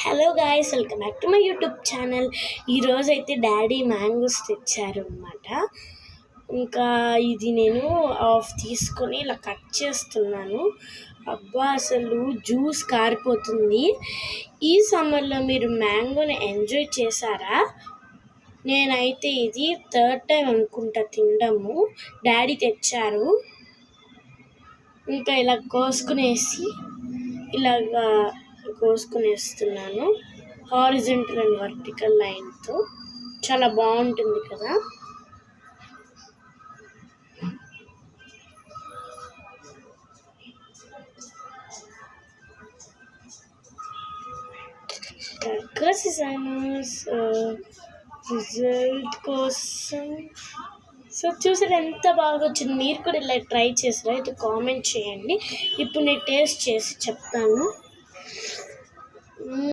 Hello guys, welcome back to my YouTube channel. ఈరోజు అయితే daddy mangoes తెచ్చారు అనమాట. ఇంకా ఇది నేను తీసుకొని ఇలా కట్ చేస్తున్నాను. అబ్బా, అసలు జ్యూస్ కారిపోతుంది. ఈ సమ్మర్లో మీరు మ్యాంగోని ఎంజాయ్ చేశారా? నేనైతే ఇది థర్డ్ టైం అనుకుంటా తినడము. డాడీ తెచ్చారు. ఇంకా ఇలా కోసుకునేసి ఇలాగా కోసుకునేస్తున్నాను. హారిజంటల్ అండ్ వర్టికల్ లైన్తో చాలా బాగుంటుంది కదా. రిజల్ట్ కోసం చూసారు ఎంత బాగా వచ్చింది. మీరు కూడా ఇలా ట్రై చేసారా? అయితే కామెంట్ చేయండి. ఇప్పుడు నేను టేస్ట్ చేసి చెప్తాను.